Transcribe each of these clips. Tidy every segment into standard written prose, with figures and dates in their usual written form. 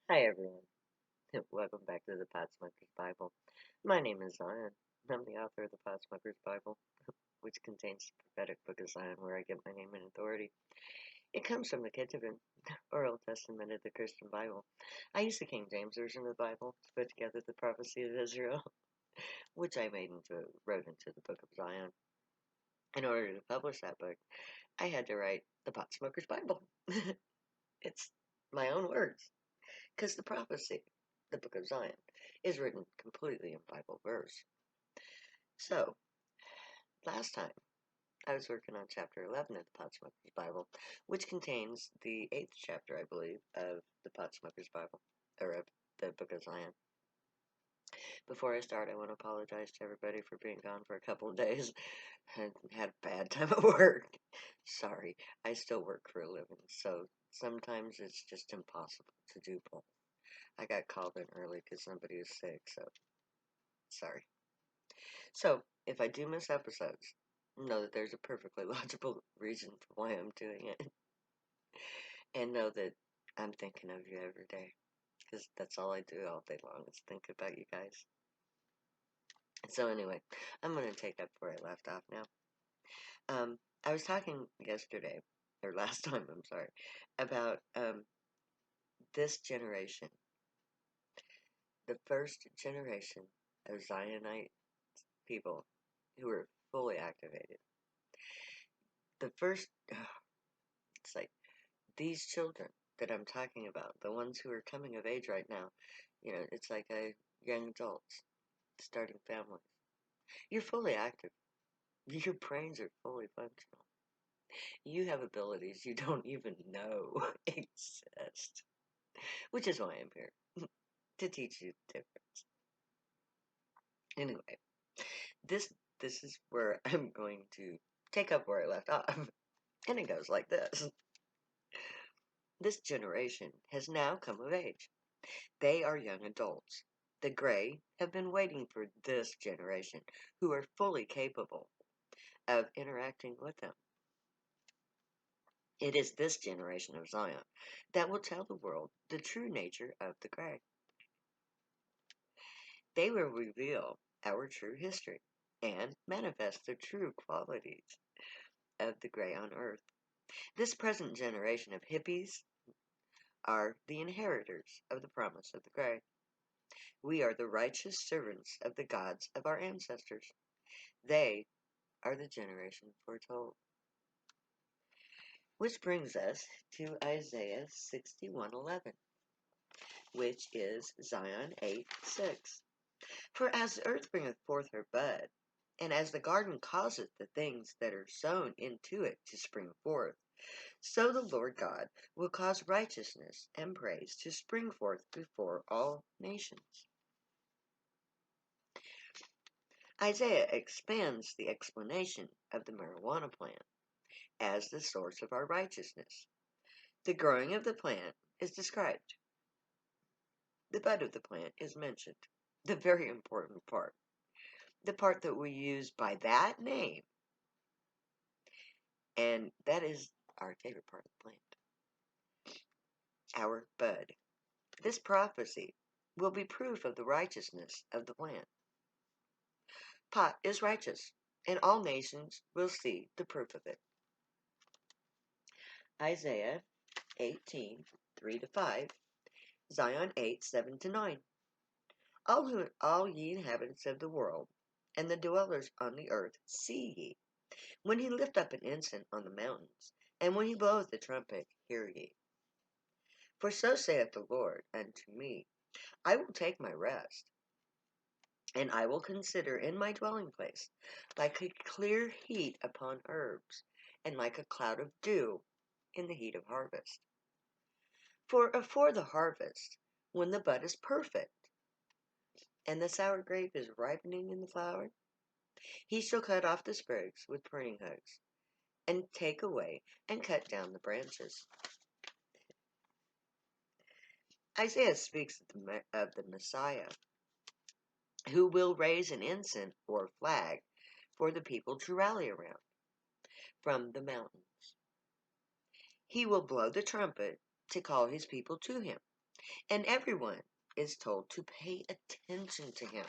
Hi everyone, welcome back to the Podsmokers Bible. My name is Zion. I'm the author of the Podsmokers Bible, which contains the prophetic book of Zion, where I get my name and authority. It comes from the Ketuvim, or Old Testament of the Christian Bible. I use the King James Version of the Bible to put together the prophecy of Israel, which I wrote into the book of Zion. In order to publish that book, I had to write the Podsmokers Bible. It's my own words. Because the prophecy, the book of Zion, is written completely in Bible verse. So, last time I was working on chapter 11 of the Potsmoker's Bible, which contains the 8th chapter, I believe, of the Potsmoker's Bible, or of the book of Zion. Before I start, I want to apologize to everybody for being gone for a couple of days and had a bad time at work. Sorry, I still work for a living, so sometimes it's just impossible to do both. I got called in early because somebody was sick, so sorry. So, if I do miss episodes, know that there's a perfectly logical reason for why I'm doing it. And know that I'm thinking of you every day. Because that's all I do all day long is think about you guys. So, anyway, I'm going to take up where I left off now. I was talking yesterday, or last time, I'm sorry, about this generation. The first generation of Zionite people who were fully activated. The first, it's like, these children that I'm talking about, the ones who are coming of age right now, it's like a young adults starting families. You're fully active. Your brains are fully functional. You have abilities you don't even know exist, which is why I'm here to teach you the difference. Anyway, this this is where I'm going to take up where I left off, and it goes like this. This generation has now come of age. They are young adults. The gray have been waiting for this generation, who are fully capable of interacting with them. It is this generation of Zion that will tell the world the true nature of the gray. They will reveal our true history and manifest the true qualities of the gray on earth. This present generation of hippies are the inheritors of the promise of the gray. We are the righteous servants of the gods of our ancestors. They are the generation foretold. Which brings us to Isaiah 61:11, which is Zion 8:6. For as the earth bringeth forth her bud, and as the garden causeth the things that are sown into it to spring forth, so the Lord God will cause righteousness and praise to spring forth before all nations. Isaiah expands the explanation of the marijuana plant as the source of our righteousness. The growing of the plant is described. The bud of the plant is mentioned. The very important part. The part that we use by that name. And that is our favorite part of the plant. Our bud. This prophecy will be proof of the righteousness of the plant. Pot is righteous, and all nations will see the proof of it. Isaiah 18:3-5, Zion 8:7-9. All ye inhabitants of the world, and the dwellers on the earth, see ye, when he lift up an ensign on the mountains, and when he bloweth the trumpet, hear ye. For so saith the Lord unto me, I will take my rest, and I will consider in my dwelling place, like a clear heat upon herbs, and like a cloud of dew in the heat of harvest. For afore the harvest, when the bud is perfect, and the sour grape is ripening in the flower, he shall cut off the sprigs with pruning hooks, and take away and cut down the branches. Isaiah speaks of the Messiah, who will raise an ensign or flag for the people to rally around from the mountains. He will blow the trumpet to call his people to him, and everyone is told to pay attention to him.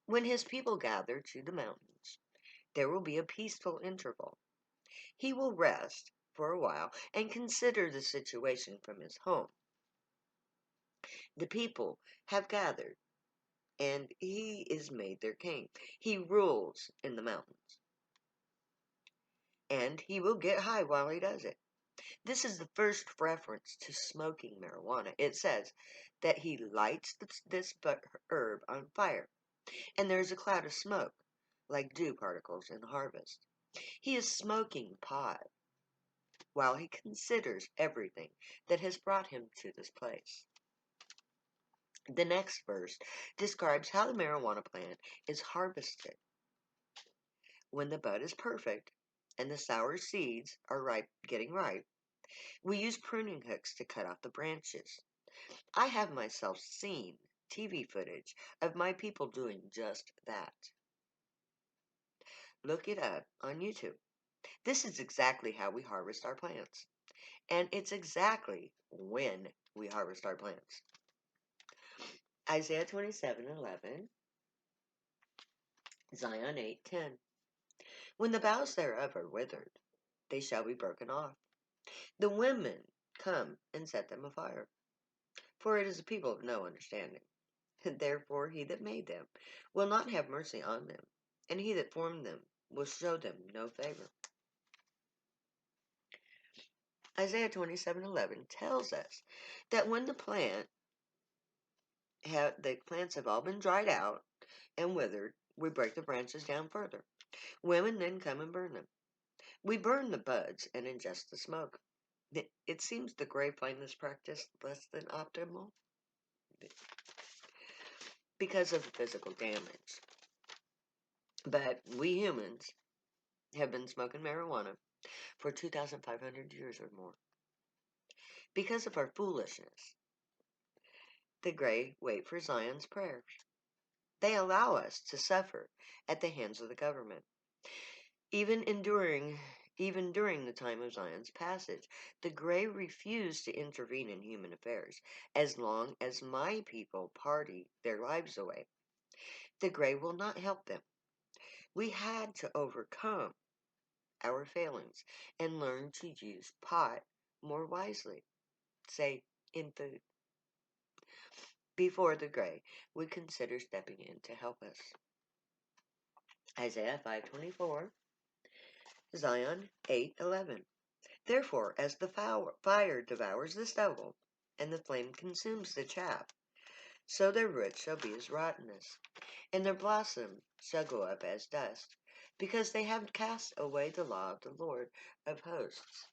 When his people gather to the mountains, there will be a peaceful interval. He will rest for a while and consider the situation from his home. The people have gathered, and he is made their king. He rules in the mountains, and he will get high while he does it. This is the first reference to smoking marijuana. It says that he lights this herb on fire, and there is a cloud of smoke, like dew particles in harvest. He is smoking pot while he considers everything that has brought him to this place. The next verse describes how the marijuana plant is harvested. When the bud is perfect and the sour seeds are getting ripe, we use pruning hooks to cut off the branches. I have myself seen TV footage of my people doing just that. Look it up on YouTube. This is exactly how we harvest our plants. And it's exactly when we harvest our plants. Isaiah 27:11, Zion 8:10. When the boughs thereof are withered, they shall be broken off. The women come and set them afire. For it is a people of no understanding. Therefore he that made them will not have mercy on them, and he that formed them will show them no favor. Isaiah 27:11 tells us that when the plants have all been dried out and withered, we break the branches down further. Women then come and burn them. We burn the buds and ingest the smoke. It seems the Gray find this practice less than optimal because of the physical damage. But we humans have been smoking marijuana for 2,500 years or more. Because of our foolishness, the Gray wait for Zion's prayers. They allow us to suffer at the hands of the government. Even during the time of Zion's passage, the Gray refused to intervene in human affairs as long as my people party their lives away. The Gray will not help them. We had to overcome our failings and learn to use pot more wisely, say in food. Before the Gray would consider stepping in to help us. Isaiah 5:24, Zion 8:11. Therefore, as the fire devours the stubble, and the flame consumes the chaff, so their roots shall be as rottenness, and their blossom shall go up as dust, because they have cast away the law of the Lord of hosts,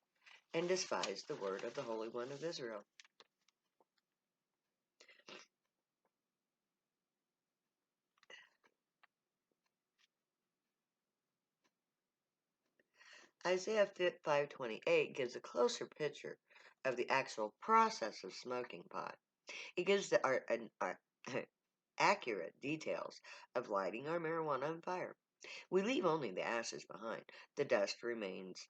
and despised the word of the Holy One of Israel. Isaiah 5:28 gives a closer picture of the actual process of smoking pot. It gives accurate details of lighting our marijuana on fire. We leave only the ashes behind. The dust remains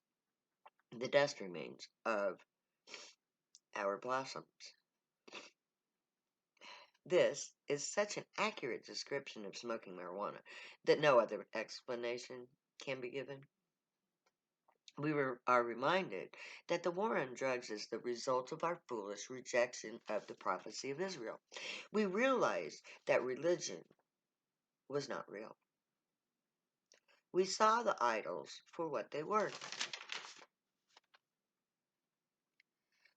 of our blossoms. This is such an accurate description of smoking marijuana that no other explanation can be given. We are reminded that the war on drugs is the result of our foolish rejection of the prophecy of Israel. We realized that religion was not real. We saw the idols for what they were.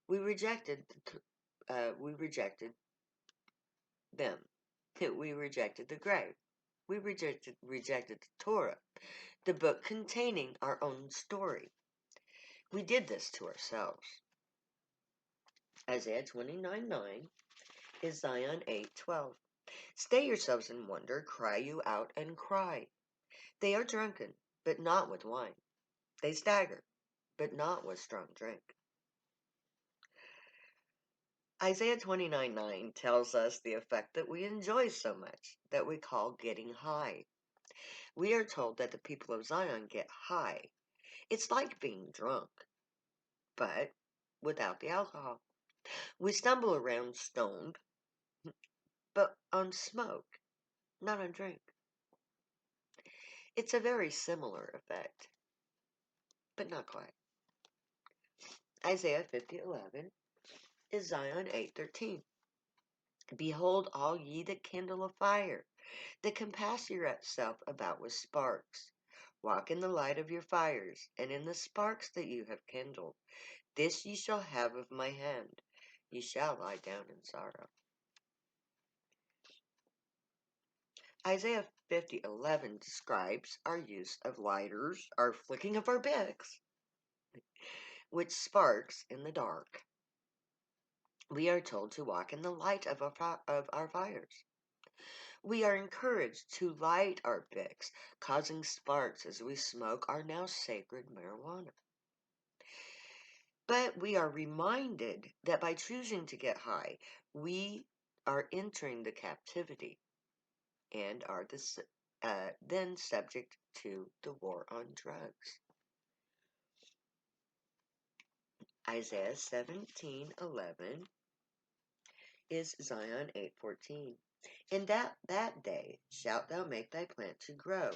We rejected them. We rejected the grave. We rejected the Torah, the book containing our own story. We did this to ourselves. Isaiah 29:9 is Zion 8:12. Stay yourselves in wonder, cry you out and cry. They are drunken, but not with wine. They stagger, but not with strong drink. Isaiah 29:9 tells us the effect that we enjoy so much that we call getting high. We are told that the people of Zion get high. It's like being drunk, but without the alcohol. We stumble around stoned, but on smoke, not on drink. It's a very similar effect, but not quite. Isaiah 50:11 is Zion 8:13. Behold, all ye that kindle a fire, that compass yourself about with sparks. Walk in the light of your fires, and in the sparks that you have kindled. This ye shall have of my hand. Ye shall lie down in sorrow. Isaiah 50:11 describes our use of lighters, our flicking of our picks, which sparks in the dark. We are told to walk in the light of our fires. We are encouraged to light our picks, causing sparks as we smoke our now sacred marijuana. But we are reminded that by choosing to get high, we are entering the captivity and are then subject to the war on drugs. Isaiah 17:11 is Zion 8:14. In that day shalt thou make thy plant to grow,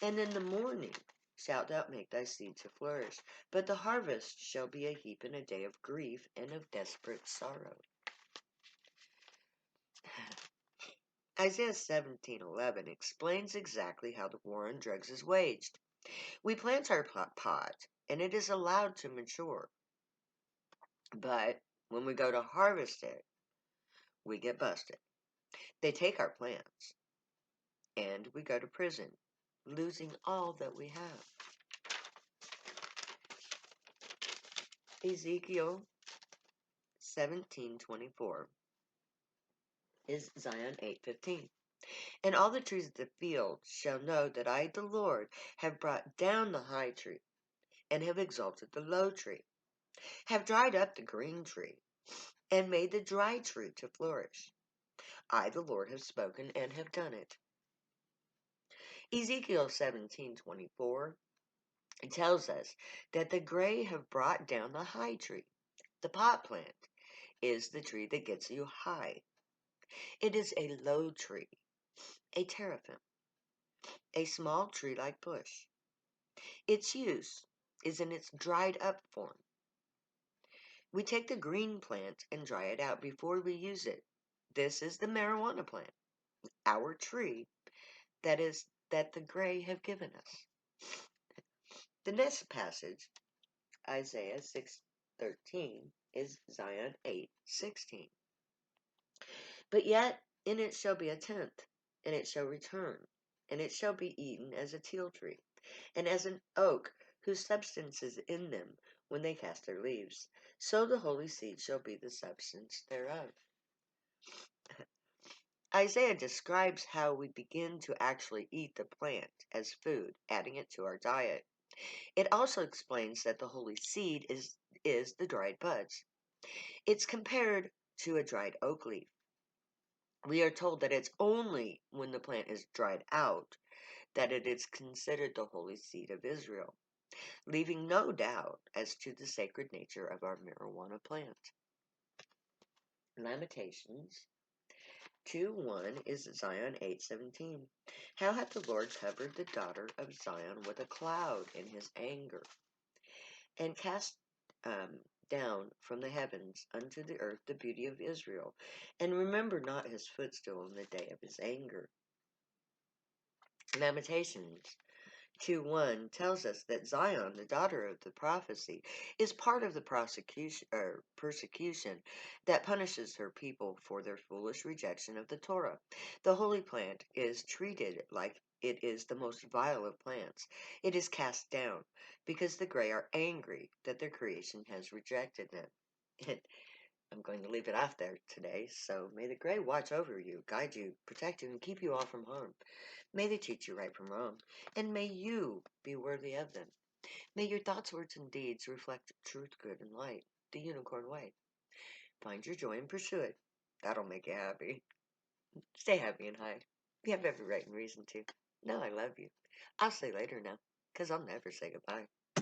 and in the morning shalt thou make thy seed to flourish. But the harvest shall be a heap in a day of grief and of desperate sorrow. Isaiah 17:11 explains exactly how the war on drugs is waged. We plant our pot, and it is allowed to mature. But when we go to harvest it, we get busted. They take our plants, and we go to prison, losing all that we have. Ezekiel 17:24 is Zion 8:15. And all the trees of the field shall know that I, the Lord, have brought down the high tree, and have exalted the low tree, have dried up the green tree, and made the dry tree to flourish. I, the Lord, have spoken and have done it. Ezekiel 17:24 tells us that the gray have brought down the high tree. The pot plant is the tree that gets you high. It is a low tree, a teraphim, a small tree-like bush. Its use is in its dried up form. We take the green plant and dry it out before we use it. This is the marijuana plant, our tree that the gray have given us. The next passage, Isaiah 6:13, is Zion 8:16. But yet in it shall be a tenth, and it shall return, and it shall be eaten as a teil tree, and as an oak whose substance is in them when they cast their leaves. So the holy seed shall be the substance thereof. Isaiah describes how we begin to actually eat the plant as food, adding it to our diet. It also explains that the holy seed is the dried buds. It's compared to a dried oak leaf. We are told that it's only when the plant is dried out that it is considered the holy seed of Israel, leaving no doubt as to the sacred nature of our marijuana plant. Lamentations 2:1 is Zion 8:17. How hath the Lord covered the daughter of Zion with a cloud in his anger, and cast down from the heavens unto the earth the beauty of Israel, and remember not his footstool in the day of his anger. Lamentations 2:1 tells us that Zion, the daughter of the prophecy, is part of the persecution that punishes her people for their foolish rejection of the Torah. The holy plant is treated like it is the most vile of plants. It is cast down because the gray are angry that their creation has rejected them. I'm going to leave it off there today, so may the gray watch over you, guide you, protect you, and keep you all from harm. May they teach you right from wrong, and may you be worthy of them. May your thoughts, words, and deeds reflect truth, good, and light, the unicorn way. Find your joy and pursue it. That'll make you happy. Stay happy and high. You have every right and reason to. Know I love you. I'll say later now, 'cause I'll never say goodbye.